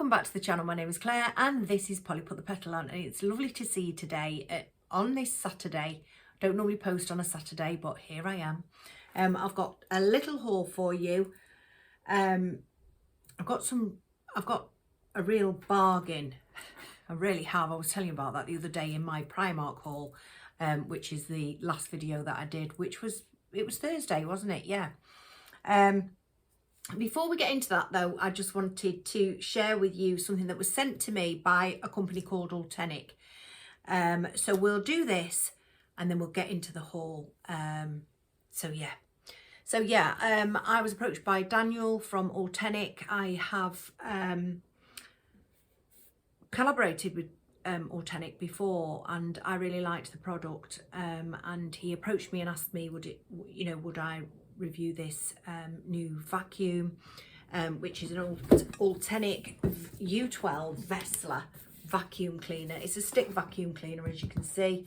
Welcome back to the channel. My name is Claire and this is Polly Put the Petal On, and it's lovely to see you today on this Saturday. I don't normally post on a Saturday, but here I am. I've got a little haul for you. I've got a real bargain. I really have. I was telling you about that the other day in my Primark haul, which is the last video that I did, it was Thursday, wasn't it? Yeah. Before we get into that though, I just wanted to share with you something that was sent to me by a company called Ultenic. So we'll do this and then we'll get into the haul. So yeah, I was approached by Daniel from Ultenic. I have collaborated with Ultenic before and I really liked the product, and he approached me and asked me would I review this new vacuum, which is an Ultenic U12 Vessler vacuum cleaner. It's a stick vacuum cleaner, as you can see,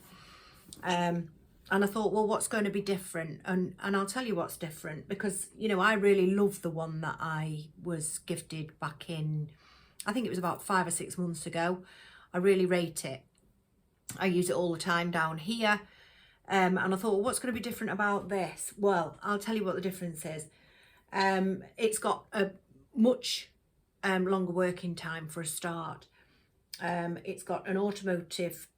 and I thought, well, what's going to be different? And I'll tell you what's different, because I really love the one that I was gifted back in, I think it was about 5 or 6 months ago. I really rate it. I use it all the time down here. And I thought, well, what's going to be different about this? Well, I'll tell you what the difference is. It's got a much longer working time for a start. It's got an automotive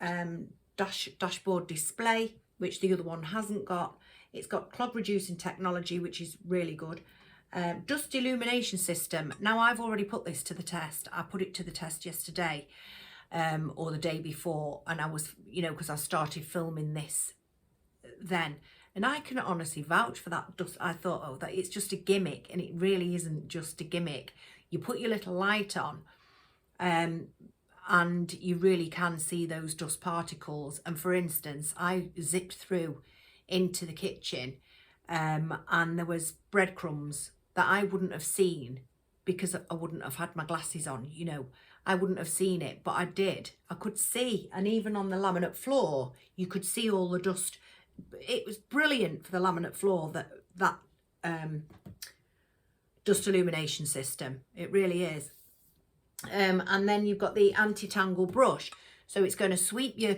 dashboard display, which the other one hasn't got. It's got clog reducing technology, which is really good. Dust illumination system. Now, I've already put this to the test. I put it to the test yesterday, or the day before, and I was, because I started filming this then, and I can honestly vouch for that dust. I thought, oh, that it's just a gimmick, and it really isn't just a gimmick. You put your little light on, and you really can see those dust particles. And for instance, I zipped through into the kitchen, and there was breadcrumbs that I wouldn't have seen because I wouldn't have had my glasses on. I wouldn't have seen it, but I did. I could see, and even on the laminate floor, you could see all the dust. It was brilliant for the laminate floor, that dust illumination system. It really is. And then you've got the anti-tangle brush. So it's going to sweep your,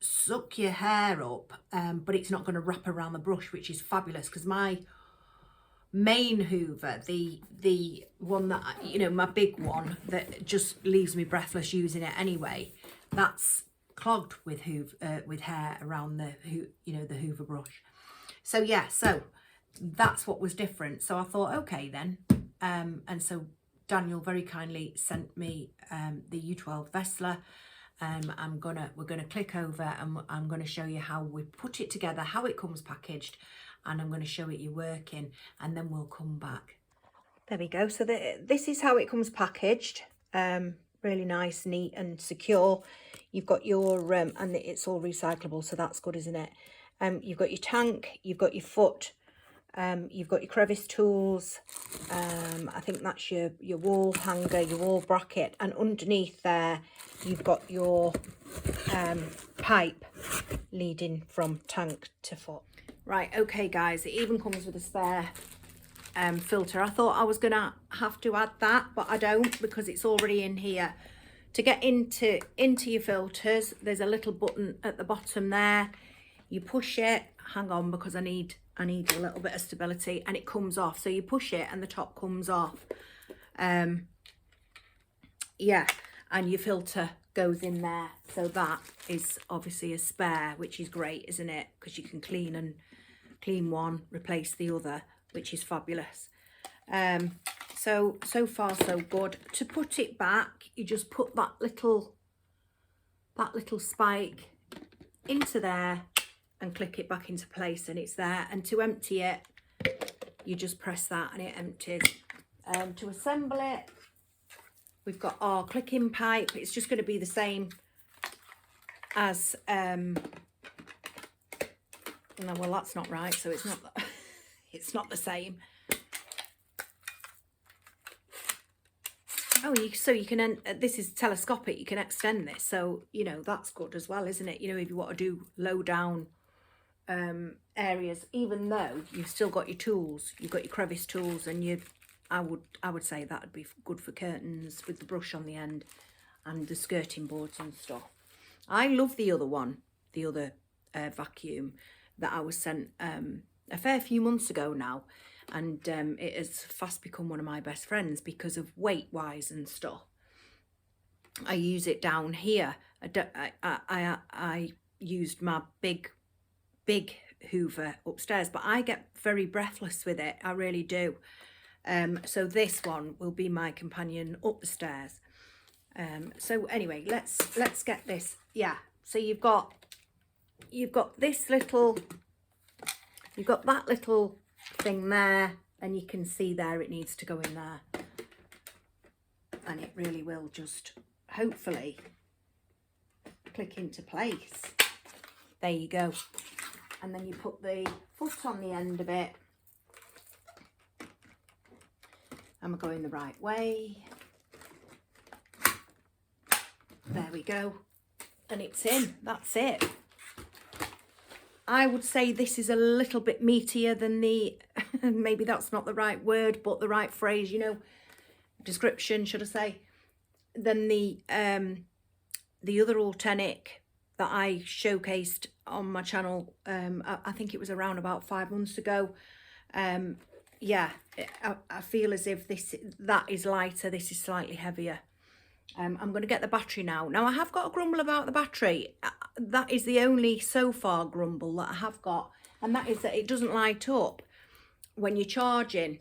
suck your hair up, but it's not going to wrap around the brush, which is fabulous, because my main Hoover, the one that, my big one that just leaves me breathless using it anyway, that's clogged with hair around the Hoover brush. So yeah, so that's what was different. So I thought, okay then, and so Daniel very kindly sent me the U12 Vessler. We're gonna click over and I'm gonna show you how we put it together, how it comes packaged, and I'm going to show it you working, and then we'll come back. There we go. So this is how it comes packaged. Really nice, neat and secure. You've got your and it's all recyclable, so that's good, isn't it? You've got your tank, you've got your foot, you've got your crevice tools, I think that's your wall hanger, your wall bracket, and underneath there you've got your pipe leading from tank to foot. Right, okay guys, it even comes with a spare filter. I thought I was gonna have to add that, but I don't, because it's already in here. To get into your filters, there's a little button at the bottom there. You push it, hang on, because I need a little bit of stability, and it comes off. So you push it and the top comes off. Yeah, and your filter goes in there. So that is obviously a spare, which is great, isn't it? Because you can clean one, replace the other, which is fabulous. So far so good. To put it back, you just put that little spike into there and click it back into place, and it's there. And to empty it, you just press that and it empties. To assemble it, we've got our clicking pipe. It's just going to be the same as no, well, that's not right, so it's not it's not the same. Oh, so you can, this is telescopic, you can extend this, so that's good as well, isn't it? If you want to do low down areas, even though you've still got your tools, you've got your crevice tools and your I would say that would be good for curtains with the brush on the end and the skirting boards and stuff. I love the other one, the other vacuum that I was sent a fair few months ago now, and it has fast become one of my best friends because of weight wise and stuff. I use it down here. I used my big Hoover upstairs, but I get very breathless with it. I really do. So this one will be my companion up the stairs. So anyway, let's get this. Yeah. So you've got this little, you've got that little thing there, and you can see there it needs to go in there, and it really will just hopefully click into place. There you go. And then you put the foot on the end of it. Am I going the right way? There we go. And it's in. That's it. I would say this is a little bit meatier than the, maybe that's not the right word, but the right phrase, you know, description, should I say, than the other Ultenic that I showcased on my channel. I think it was around about 5 months ago. Yeah, I feel as if that is lighter, this is slightly heavier. I'm going to get the battery now. Now I have got a grumble about the battery. That is the only so far grumble that I have got, and that is that it doesn't light up when you're charging.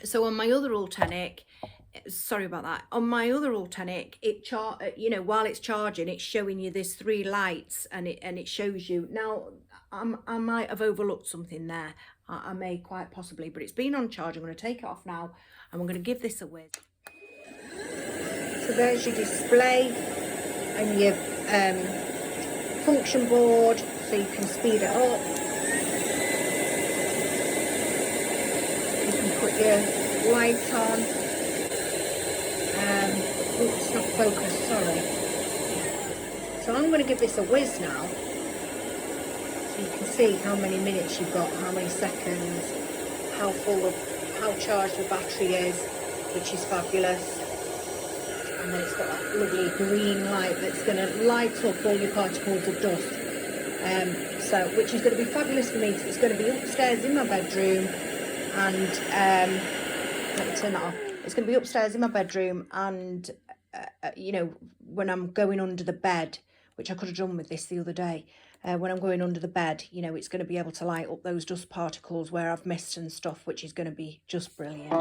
So on my other Ultenic, sorry about that, on my other Ultenic, it you know, while it's charging, it's showing you there's 3 lights, and it shows you. Now I might have overlooked something there. I may quite possibly, but it's been on charge. I'm going to take it off now, and we're going to give this a whiz. So there's your display and your function board, so you can speed it up. You can put your light on. Oh, it's not focused, sorry. So I'm going to give this a whiz now. So you can see how many minutes you've got, how many seconds, how charged the battery is, which is fabulous. And then it's got that lovely green light that's going to light up all your particles of dust. So, which is going to be fabulous for me. It's going to be upstairs in my bedroom, and let me turn that off. It's going to be upstairs in my bedroom, and you know, when I'm going under the bed, which I could have done with this the other day. When I'm going under the bed, you know, it's going to be able to light up those dust particles where I've missed and stuff, which is going to be just brilliant.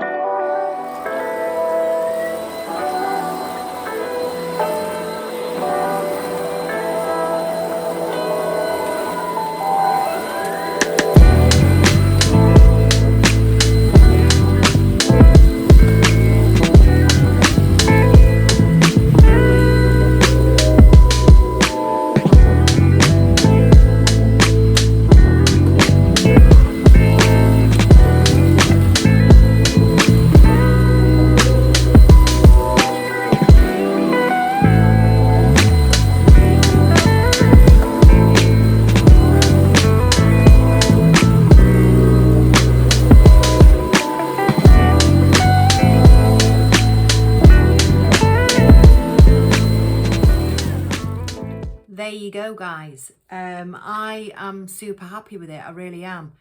There you go, guys. I am super happy with it. I really am.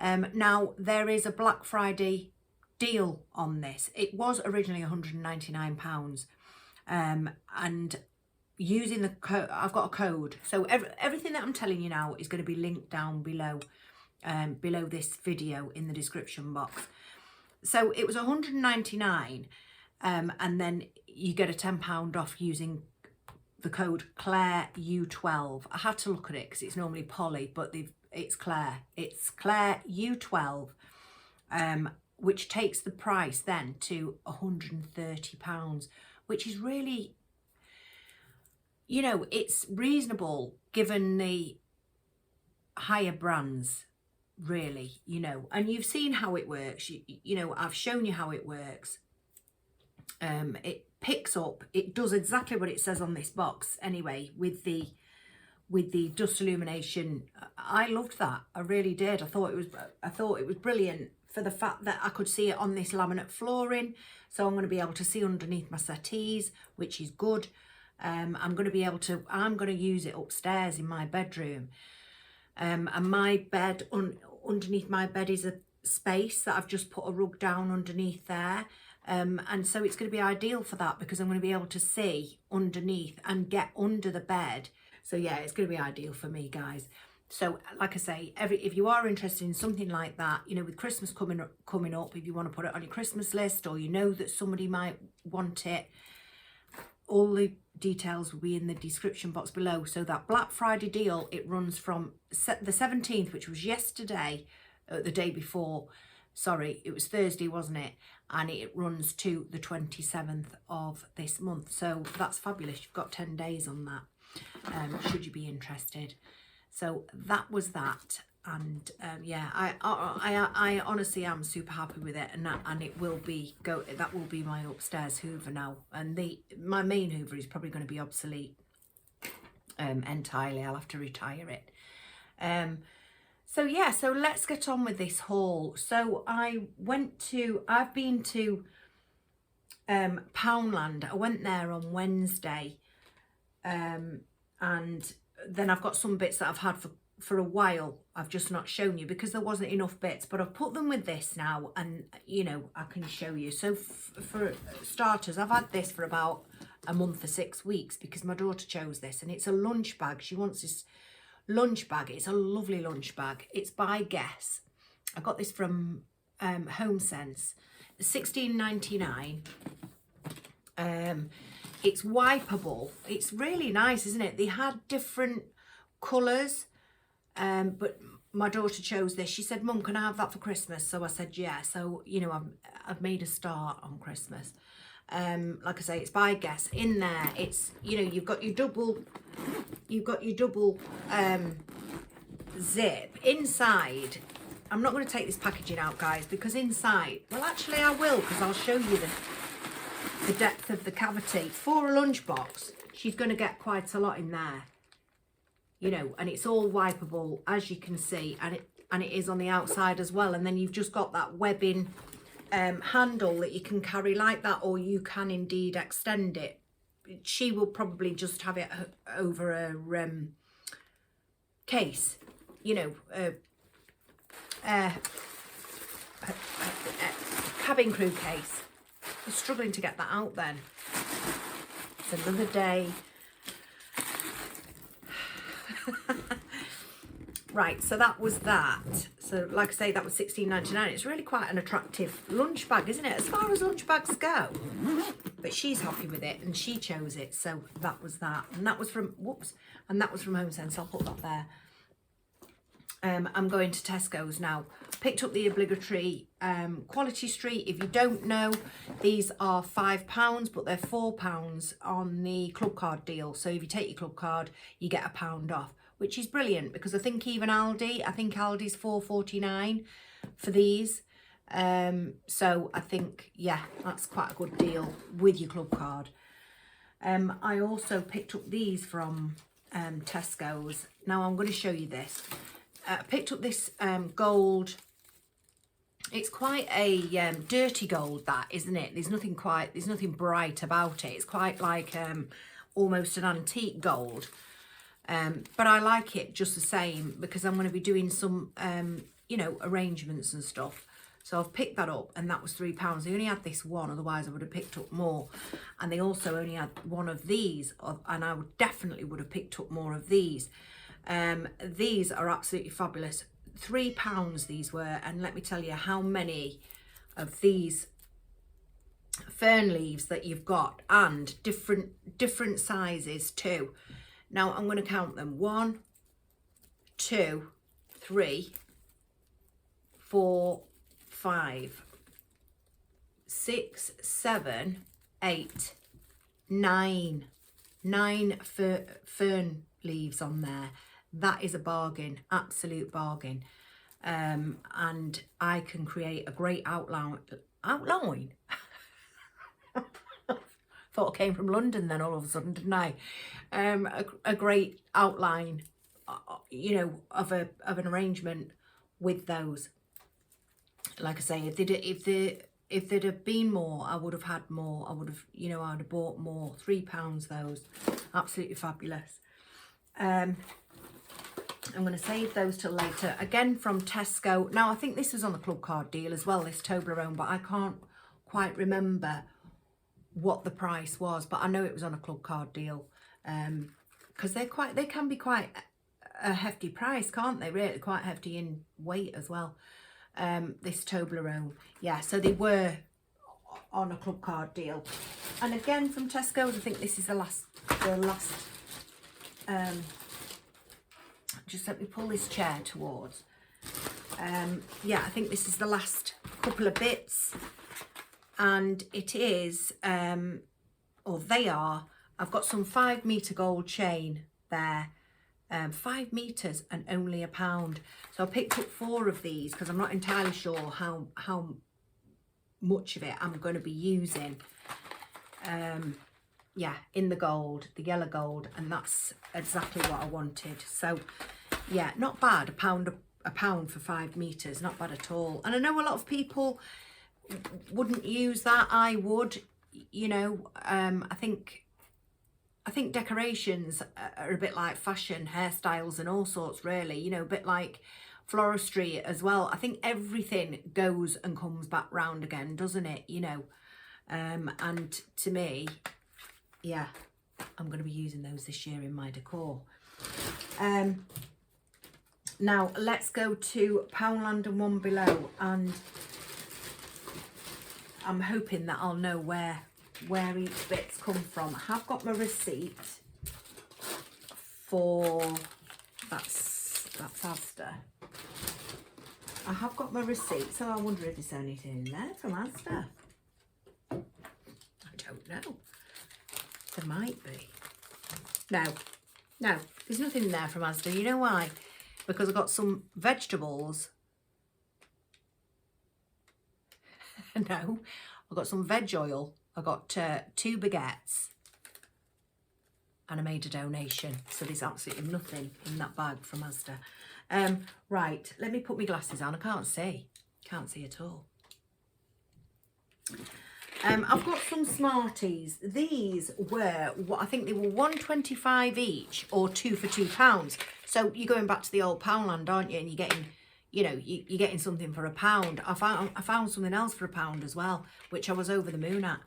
Now there is a Black Friday deal on this. It was originally £199, and using the code, I've got a code. So everything that I'm telling you now is going to be linked down below, below this video in the description box. So it was £199, and then you get a £10 off using the code Claire U12. I had to look at it because it's normally Polly, but it's Claire. It's Claire U12, which takes the price then to £130, which is really, you know, it's reasonable given the higher brands, really, you know. And you've seen how it works. You know, I've shown you how it works. It picks up, it does exactly what it says on this box anyway, with the dust illumination. I loved that. I really did. I thought it was brilliant for the fact that I could see it on this laminate flooring. So I'm going to be able to see underneath my settees, which is good. I'm going to use it upstairs in my bedroom. And my bed, underneath my bed is a space that I've just put a rug down underneath there. And so it's going to be ideal for that, because I'm going to be able to see underneath and get under the bed. So yeah, it's going to be ideal for me, guys. So like I say, if you are interested in something like that, you know, with Christmas coming up, if you want to put it on your Christmas list, or you know that somebody might want it, all the details will be in the description box below. So that Black Friday deal, it runs from the 17th, which was yesterday, the day before. Sorry, it was Thursday, wasn't it? And it runs to the 27th of this month. So that's fabulous. You've got 10 days on that, should you be interested. So that was that. And yeah, I honestly am super happy with it, and it will be that will be my upstairs Hoover now, and my main Hoover is probably going to be obsolete entirely. I'll have to retire it. So yeah, so let's get on with this haul. So I've been to Poundland. I went there on Wednesday, and then I've got some bits that I've had for a while. I've just not shown you because there wasn't enough bits, but I've put them with this now, and you know, I can show you. So for starters, I've had this for about a month or 6 weeks because my daughter chose this, and it's a lunch bag. She wants this lunch bag. It's a lovely lunch bag. It's by Guess. I got this from HomeSense, $16.99. It's wipeable. It's really nice, isn't it? They had different colours, but my daughter chose this. She said, "Mum, can I have that for Christmas?" So I said, yeah. So, you know, I've made a start on Christmas. Like I say, it's by Guess. In there, it's, you know, you've got your double zip. Inside, I'm not going to take this packaging out, guys, because inside, well, actually I will, because I'll show you the depth of the cavity. For a lunchbox, she's going to get quite a lot in there, you know, and it's all wipeable, as you can see, and it is on the outside as well. And then you've just got that webbing handle that you can carry like that, or you can indeed extend it. She will probably just have it over a case, you know, a cabin crew case. I'm struggling to get that out then. It's another day. Right, so that was that. So like I say, that was $16.99. It's really quite an attractive lunch bag, isn't it? As far as lunch bags go. But she's happy with it and she chose it. So that was that. And that was from, and that was from HomeSense. I'll put that there. I'm going to Tesco's now. Picked up the obligatory Quality Street. If you don't know, these are £5, but they're £4 on the club card deal. So if you take your club card, you get £1 off, which is brilliant, because I think even Aldi's £4.49 for these. So I think, yeah, that's quite a good deal with your club card. I also picked up these from Tesco's. Now I'm going to show you this. I picked up this gold. It's quite a dirty gold, that, isn't it? There's nothing bright about it. It's quite like almost an antique gold. But I like it just the same, because I'm going to be doing some, you know, arrangements and stuff. So I've picked that up, and that was £3. They only had this one, otherwise I would have picked up more. And they also only had one of these, and I definitely would have picked up more of these. These are absolutely fabulous. £3 these were, and let me tell you how many of these fern leaves that you've got, and different sizes too. Now I'm going to count them. 1, 2, 3, 4, 5, 6, 7, 8, 9. 9 fern leaves on there. That is a bargain, absolute bargain. And I can create a great outline. Thought I came from London then all of a sudden, didn't I? A great outline, you know, of an arrangement with those. like I say, if there'd have been more, I would have had more. I would have, you know, I'd have bought more. £3 those, absolutely fabulous. I'm going to save those till later. Again from Tesco. Now I think this was on the club card deal as well, this Toblerone, but I can't quite remember what the price was, but I know it was on a club card deal, because they can be quite a hefty price, can't they? Really quite hefty in weight as well. This Toblerone, yeah, so they were on a club card deal. And again from Tesco's, I think this is the last just let me pull this chair towards, yeah, I think this is the last couple of bits, and it is or they are, I've got some 5 metre gold chain there, 5 meters and only £1. So I picked up 4 of these because I'm not entirely sure how much of it I'm going to be using. Yeah, in the gold, the yellow gold, and that's exactly what I wanted. So yeah, not bad. A pound for 5 meters, not bad at all. And I know a lot of people wouldn't use that. I would, you know. I think decorations are a bit like fashion, hairstyles and all sorts, really, you know, a bit like floristry as well. I think everything goes and comes back round again, doesn't it, you know? And to me, yeah, I'm going to be using those this year in my decor. Now let's go to Poundland and One Below, and I'm hoping that I'll know where each bit's come from. I have got my receipt for that's Asda. I have got my receipt, so I wonder if there's anything in there from Asda. I don't know. There might be. No, there's nothing in there from Asda. You know why? Because I got some vegetables. No, I got some veg oil. I got 2 baguettes and I made a donation. So there's absolutely nothing in that bag from Asda. Right, let me put my glasses on. I can't see at all. I've got some Smarties. These were, what I think they were £1.25 each, or 2 for £2. So you're going back to the old Poundland, aren't you? And you're getting, you know, you're getting something for £1. I found something else for £1 as well, which I was over the moon at.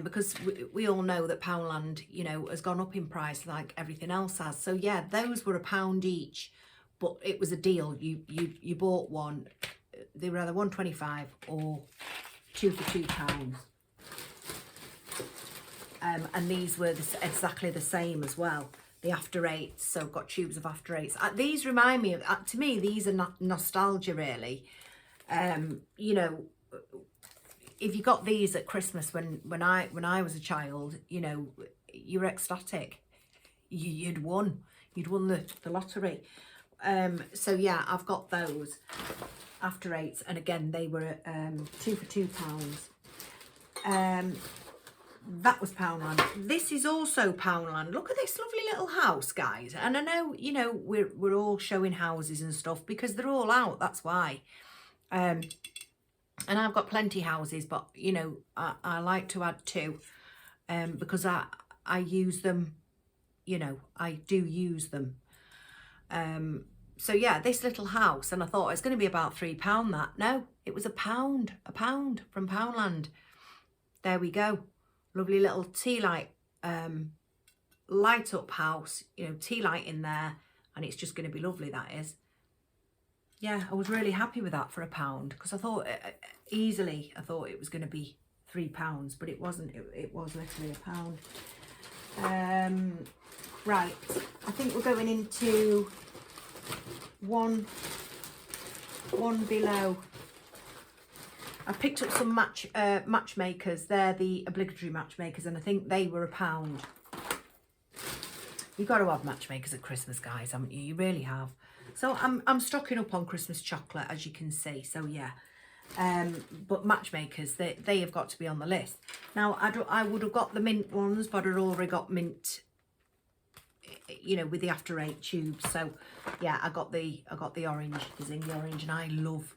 Because we all know that Poundland, you know, has gone up in price like everything else has. So yeah, those were £1 each, but it was a deal. You bought one. They were either £1.25 or 2 for £2. And these were exactly the same as well. The After Eights, so I've got tubes of After Eights. These remind me of, to me, these are nostalgia really. You know, if you got these at Christmas when I was a child, you know, you were ecstatic. You'd won the lottery. So yeah, I've got those After Eights, and again they were 2 for £2. That was Poundland. This is also Poundland. Look at this lovely little house, guys. And I know, you know, we're all showing houses and stuff because they're all out. That's why. And I've got plenty houses, but you know, I like to add 2 because I use them. You know, I do use them. So yeah, this little house, and I thought it's going to be about £3. That no, it was £1 from Poundland. There we go. Lovely little tea light, light up house, you know, tea light in there, and it's just going to be lovely, that is. Yeah, I was really happy with that for £1 because I thought easily, I thought it was going to be £3, but it wasn't. It was literally £1. Right, I think we're going into one below. I picked up some matchmakers. They're the obligatory matchmakers, and I think they were £1. You've got to have matchmakers at Christmas, guys, haven't you? You really have. So I'm stocking up on Christmas chocolate, as you can see. So yeah, but matchmakers, they have got to be on the list. Now I would have got the mint ones, but I'd already got mint, you know, with the After Eight tubes. So yeah, I got the orange, the zingy orange, and I love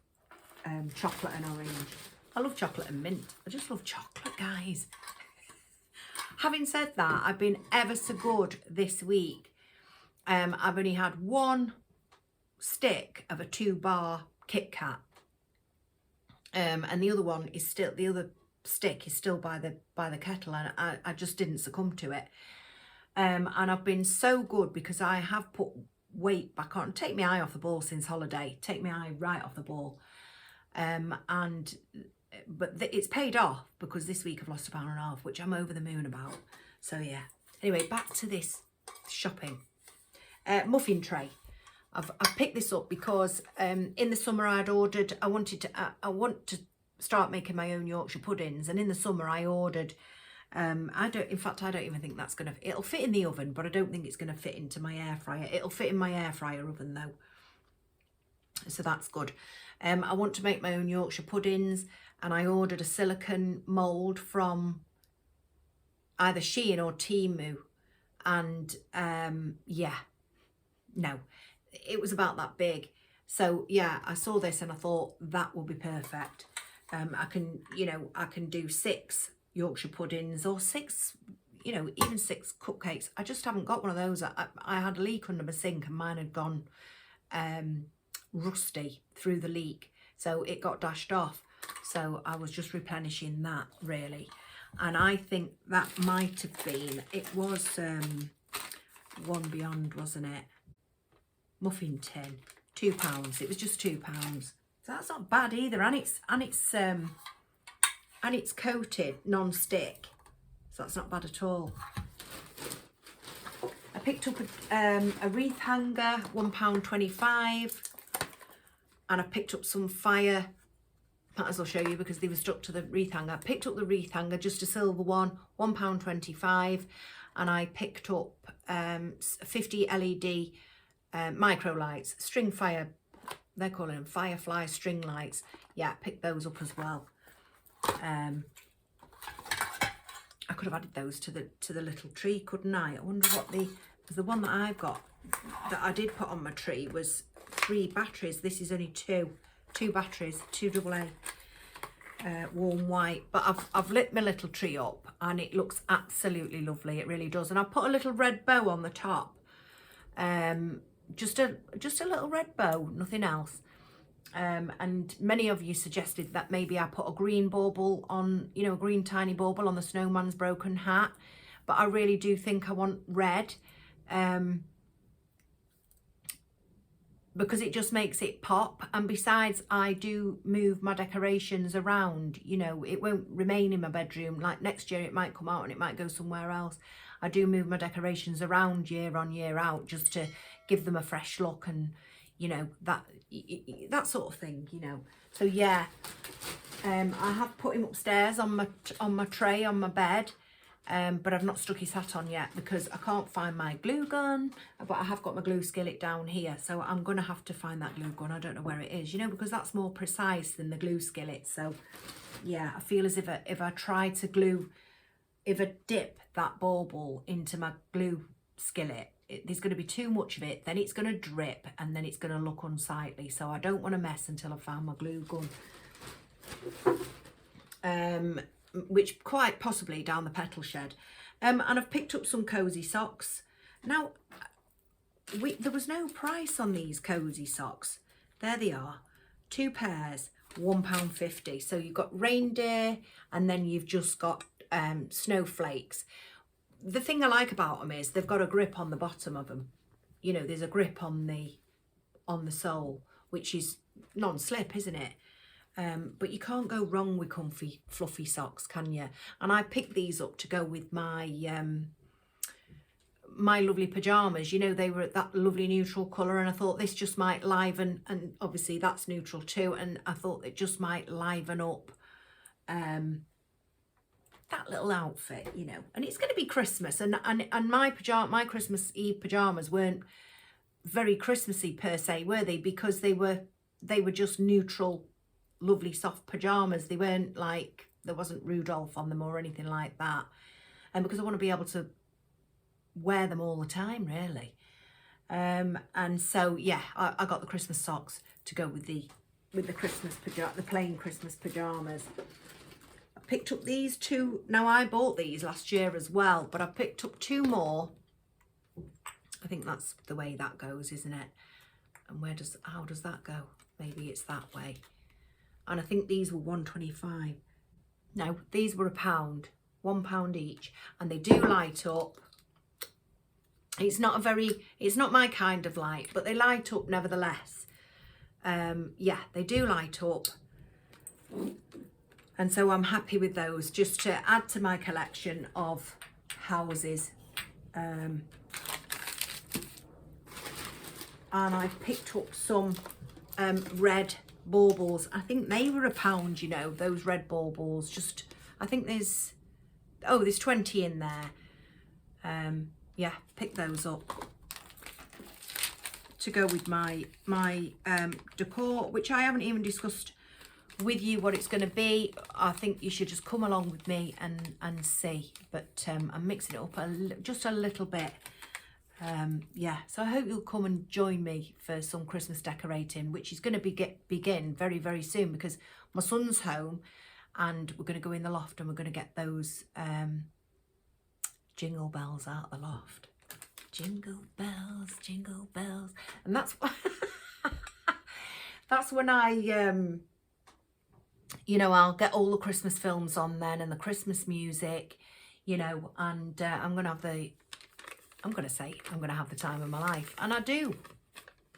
chocolate and orange. I love chocolate and mint. I just love chocolate, guys. Having said that, I've been ever so good this week. I've only had one stick of a 2-bar Kit Kat. And the other one is still, the other stick is still by the kettle, and I just didn't succumb to it. And I've been so good because I have put weight back on. Take my eye off the ball since holiday. Take my eye right off the ball. But it's paid off because this week I've lost 1.5 pounds, which I'm over the moon about. So yeah. Anyway, back to this shopping. Muffin tray. I've picked this up because in the summer I want to start making my own Yorkshire puddings, and in the summer I ordered. I don't even think that's gonna. It'll fit in the oven, but I don't think it's gonna fit into my air fryer. It'll fit in my air fryer oven though, so that's good. I want to make my own Yorkshire puddings, and I ordered a silicone mould from either Shein or Temu, and yeah, no, it was about that big. So yeah, I saw this and I thought that will be perfect. I can do 6 Yorkshire puddings or 6, even 6 cupcakes. I just haven't got one of those. I had a leak under my sink and mine had gone rusty through the leak, so it got dashed off. So I was just replenishing that really, and I think that might have been, it was One Beyond, wasn't it? Muffin tin, £2. It was just £2. So that's not bad either, and it's coated non-stick, so that's not bad at all. I picked up a wreath hanger, £1.25, and I picked up some fire. Might as well show you because they were stuck to the wreath hanger. I picked up the wreath hanger, just a silver one, £1.25, and I picked up 50 LED micro lights, string fire. They're calling them firefly string lights. Yeah, picked those up as well. I could have added those to the little tree, couldn't I? I wonder what the one that I've got that I did put on my tree was 3 batteries. This is only 2 batteries, 2 AA warm white. But I've lit my little tree up and it looks absolutely lovely. It really does. And I put a little red bow on the top. Just a little red bow, nothing else. And many of you suggested that maybe I put a green bauble on, a green tiny bauble on the snowman's broken hat, but I really do think I want red, because it just makes it pop. And besides, I do move my decorations around, it won't remain in my bedroom. Like next year it might come out and it might go somewhere else. I do move my decorations around year on year out just to give them a fresh look, and that sort of thing, So yeah, I have put him upstairs on my tray on my bed, but I've not stuck his hat on yet because I can't find my glue gun. But I have got my glue skillet down here, so I'm gonna have to find that glue gun. I don't know where it is, because that's more precise than the glue skillet. So yeah, I feel as if I try to glue, if I dip that bauble into my glue skillet, there's going to be too much of it, then it's going to drip and then it's going to look unsightly. So I don't want to mess until I've found my glue gun, which quite possibly down the petal shed. And I've picked up some cosy socks. Now, there was no price on these cosy socks. There they are, 2 pairs, £1.50. So you've got reindeer and then you've just got snowflakes. The thing I like about them is they've got a grip on the bottom of them. There's a grip on the sole, which is non-slip, isn't it? But you can't go wrong with comfy, fluffy socks, can you? And I picked these up to go with my my lovely pyjamas. They were that lovely neutral colour, and I thought this just might liven, and obviously that's neutral too, and I thought it just might liven up that little outfit, and it's going to be Christmas, and my Christmas Eve pajamas weren't very Christmassy per se, were they? Because they were just neutral, lovely soft pajamas. They weren't like, there wasn't Rudolph on them or anything like that, and because I want to be able to wear them all the time, really. And so yeah, I got the Christmas socks to go with the with the plain Christmas pyjamas. I picked up these two. Now I bought these last year as well, but I picked up 2 more. I think that's the way that goes, isn't it? And how does that go? Maybe it's that way. And I think these were £1.25. No, these were £1, £1 each, and they do light up. It's not my kind of light, but they light up nevertheless. Yeah, they do light up. And so I'm happy with those, just to add to my collection of houses. And I picked up some red baubles. I think they were £1, you know, those red baubles. Just, I think there's 20 in there. Yeah, pick those up to go with my decor, which I haven't even discussed with you what it's going to be. I think you should just come along with me and see. But I'm mixing it up just a little bit. Yeah, so I hope you'll come and join me for some Christmas decorating, which is going to begin very, very soon, because my son's home and we're going to go in the loft and we're going to get those jingle bells out of the loft. Jingle bells. And that's that's when I you know, I'll get all the Christmas films on then, and the Christmas music, you know, and I'm going to have the time of my life. And I do.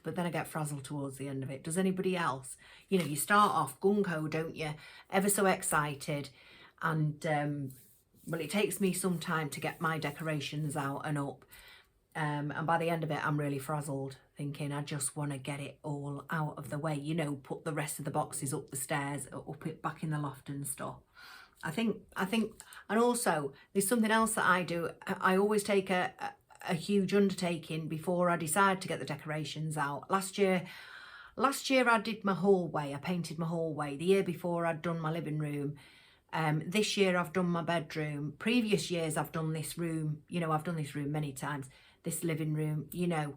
But then I get frazzled towards the end of it. Does anybody else? You know, you start off gung-ho, don't you? Ever so excited. And, well, it takes me some time to get my decorations out and up. And by the end of it, I'm really frazzled, thinking I just want to get it all out of the way. You know, put the rest of the boxes up the stairs, up it back in the loft and stuff. I think, and also there's something else that I do. I always take a huge undertaking before I decide to get the decorations out. Last year I did my hallway. I painted my hallway. The year before I'd done my living room. This year I've done my bedroom. Previous years I've done this room. You know, I've done this room many times. This living room, you know,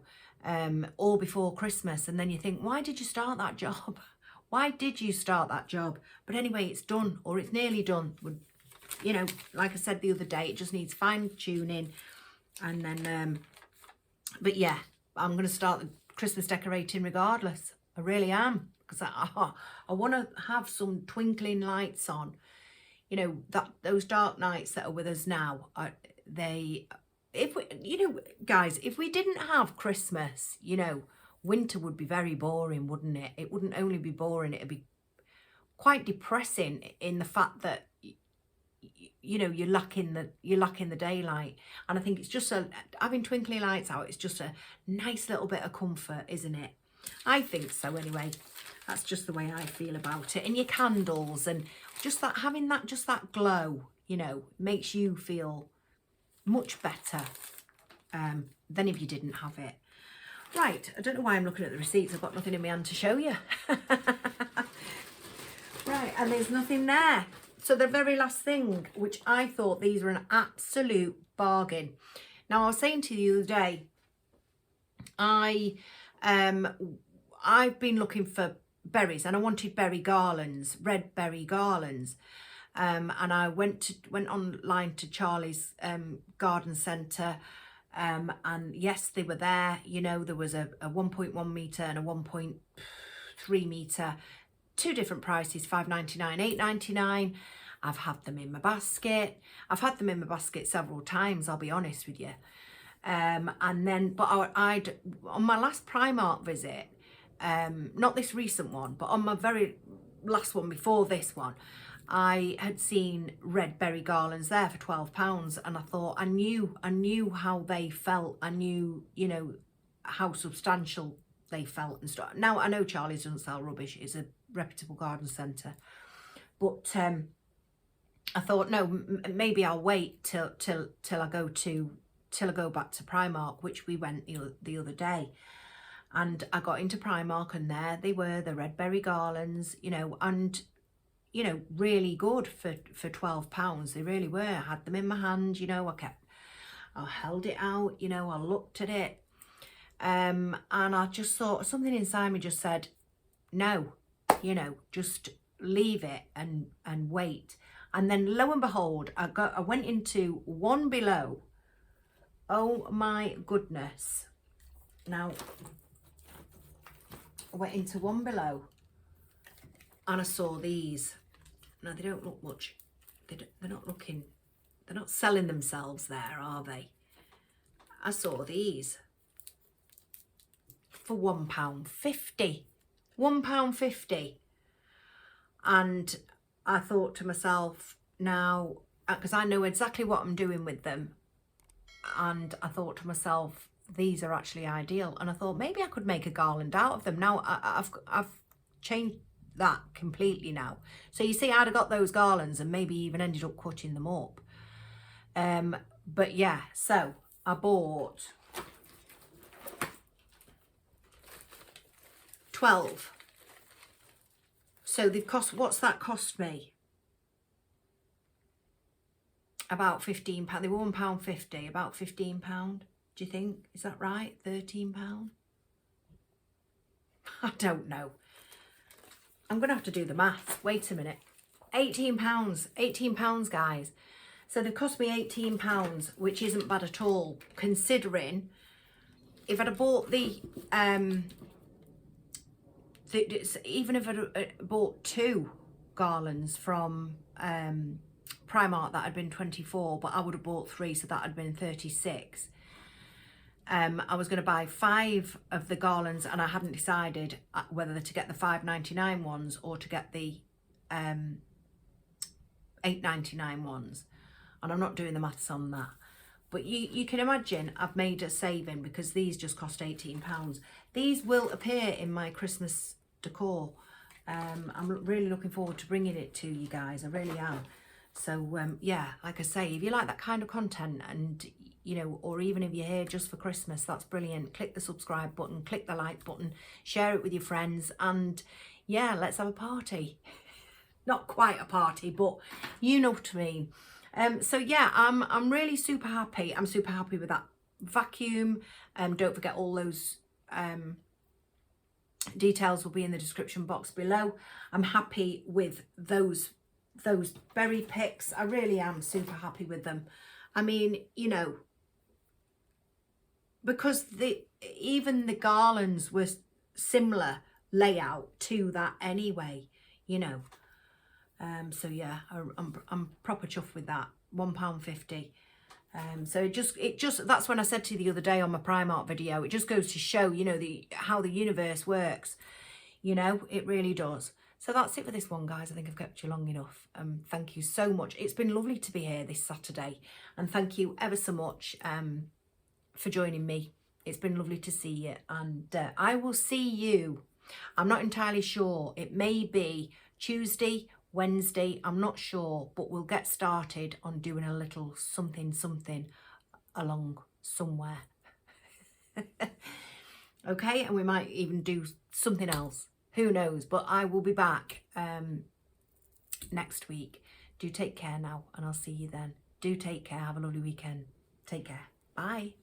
all before Christmas. And then you think, why did you start that job? Why did you start that job? But anyway, it's done, or it's nearly done. You know, like I said the other day, it just needs fine tuning. And then, but yeah, I'm going to start the Christmas decorating regardless. I really am, because I want to have some twinkling lights on. You know, those dark nights that are with us now, you know, guys, if we didn't have Christmas, you know, winter would be very boring, wouldn't it? It wouldn't only be boring, it'd be quite depressing in the fact that, you know, you're lacking the daylight. And I think it's just having twinkly lights out, it's just a nice little bit of comfort, isn't it? I think so anyway. That's just the way I feel about it. And your candles and just that, having that, just that glow, you know, makes you feel much better than if you didn't have it. Right, I don't know why I'm looking at the receipts. I've got nothing in my hand to show you. Right, and there's nothing there. So the very last thing, which I thought these were an absolute bargain. Now, I was saying to you the other day, I've been looking for berries, and I wanted berry garlands, red berry garlands. And I went online to Charlie's garden centre, and yes, they were there. You know, there was a 1.1 metre and a 1.3 metre, 2 different prices, £5.99, £8.99. I've had them in my basket. I've had them in my basket several times, I'll be honest with you. And then, but I'd on my last Primark visit, not this recent one, but on my very last one before this one, I had seen red berry garlands there for £12, and I thought, I knew how they felt. I knew, you know, how substantial they felt and stuff. Now, I know Charlie's doesn't sell rubbish. It's a reputable garden centre. But I thought, no, maybe I'll wait till I go back to Primark, which we went the other day. And I got into Primark, and there they were, the red berry garlands, you know, and, you know, really good for £12. They really were. I had them in my hand, you know, I held it out, you know, I looked at it. And I just thought, something inside me just said, no, you know, just leave it and wait. And then lo and behold, I went into one below. Oh my goodness. Now, I went into one below and I saw these. Now, they don't look much. They're not looking, they're not selling themselves there, are they? I saw these for £1.50. £1.50. And I thought to myself, now, because I know exactly what I'm doing with them, and I thought to myself, these are actually ideal. And I thought maybe I could make a garland out of them. Now I've changed that completely now. So you see, I'd have got those garlands and maybe even ended up cutting them up. But yeah, so I bought 12. So they've cost, what's that cost me? About £15. They were £1.50, about £15. Do you think? Is that right? £13? I don't know. I'm going to have to do the maths. Wait a minute. £18. £18, guys. So they cost me £18, which isn't bad at all, considering if I'd have bought even if I'd bought 2 garlands from Primark, that had been 24, but I would have bought 3, so that had been 36. I was going to buy 5 of the garlands, and I hadn't decided whether to get the £5.99 ones or to get the £8.99 ones, and I'm not doing the maths on that. But you can imagine I've made a saving because these just cost £18. These will appear in my Christmas decor. I'm really looking forward to bringing it to you guys. I really am. So yeah, like I say, if you like that kind of content, and you know, or even if you're here just for Christmas, that's brilliant. Click the subscribe button, click the like button, share it with your friends, and yeah, let's have a party. Not quite a party, but you know what I mean. So yeah, I'm really super happy. I'm super happy with that vacuum. Don't forget, all those details will be in the description box below. I'm happy with those berry picks. I really am super happy with them. I mean, you know, because even the garlands were similar layout to that anyway, you know. So yeah, I'm proper chuffed with that. £1.50. So it just that's when I said to you the other day on my Primark video, it just goes to show, you know, how the universe works. You know, it really does. So that's it for this one, guys. I think I've kept you long enough. Thank you so much. It's been lovely to be here this Saturday, and thank you ever so much for joining me. It's been lovely to see you, and I will see you. I'm not entirely sure. It may be Tuesday, Wednesday, I'm not sure, but we'll get started on doing a little something along somewhere. Okay, and we might even do something else. Who knows? But I will be back next week. Do take care now, and I'll see you then. Do take care. Have a lovely weekend. Take care. Bye.